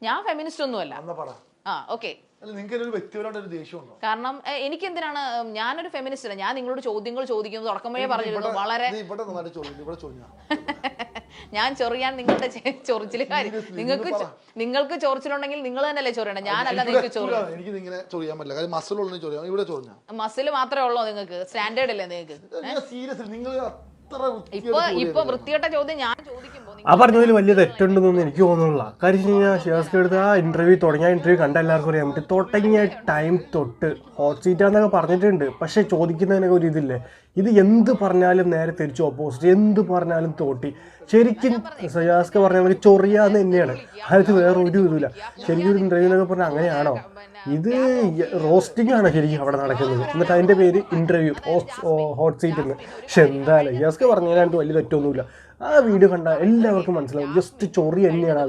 ഞാൻ ഫെമിനിസ്റ്റ് ഒന്നുമല്ല. ഓക്കെ, കാരണം എനിക്ക് എന്തിനാണ്, ഞാനൊരു ഫെമിനിസ്റ്റ് അല്ല. ഞാൻ നിങ്ങളോട് ചോദ്യങ്ങൾ ചോദിക്കുന്നത് തുടക്കമേ പറഞ്ഞിരുന്നു. വളരെ ഞാൻ ചൊറിയാൻ നിങ്ങളുടെ ചൊറിച്ചില് കാര്യം, നിങ്ങൾക്ക് ചൊറിച്ചിലുണ്ടെങ്കിൽ നിങ്ങൾ തന്നെയല്ലേ ചൊറിയണം, ഞാനല്ല. നിങ്ങൾക്ക് മസിൽ മാത്രമേ ഉള്ളൂ നിങ്ങൾക്ക്, സ്റ്റാൻഡേർഡ് അല്ലേ നിങ്ങൾക്ക്? ഇപ്പൊ വൃത്തികെട്ട ചോദ്യം ഞാൻ ചോദിക്കുമ്പോ ആ പറഞ്ഞതിൽ വലിയ തെറ്റുണ്ടെന്നൊന്നും എനിക്ക് തോന്നുന്നില്ല. കാര്യം വെച്ച് കഴിഞ്ഞാൽ ഷിയാസ്ക്ക് എടുത്ത് ആ ഇന്റർവ്യൂ കണ്ട എല്ലാവർക്കും അറിയാൻ പറ്റും. തുടങ്ങിയ ടൈം തൊട്ട് ഹോട്ട് സീറ്റാന്നൊക്കെ പറഞ്ഞിട്ടുണ്ട്. പക്ഷെ ചോദിക്കുന്നതിനൊക്കെ ഒരു ഇതില്ലേ, ഇത് എന്ത് പറഞ്ഞാലും നേരെ തിരിച്ചു ഓപ്പോസിറ്റ്, എന്ത് പറഞ്ഞാലും തോട്ടി. ശരിക്കും ഷിയാസ്ക്ക് പറഞ്ഞ നമുക്ക് ചൊറിയാന്ന് തന്നെയാണ്, അതിന് വേറെ ഒരു ഇതുമില്ല. ശരിക്കും ഒരു ഇന്റർവ്യൂ എന്നൊക്കെ പറഞ്ഞാൽ അങ്ങനെയാണോ? ഇത് റോസ്റ്റിംഗ് ആണ് ശരിക്കും അവിടെ നടക്കുന്നത്. എന്നിട്ട് അതിൻ്റെ പേര് ഇന്റർവ്യൂ ഹോട്ട് സീറ്റ് എന്ന്. പക്ഷെ എന്തായാലും ഷിയാസ്ക്ക് പറഞ്ഞതിനകത്ത് വലിയ തെറ്റൊന്നുമില്ല. ആ വീഡിയോ കണ്ടാൽ എല്ലാവർക്കും മനസ്സിലാവും, ജസ്റ്റ് ചൊറി തന്നെയാണ്.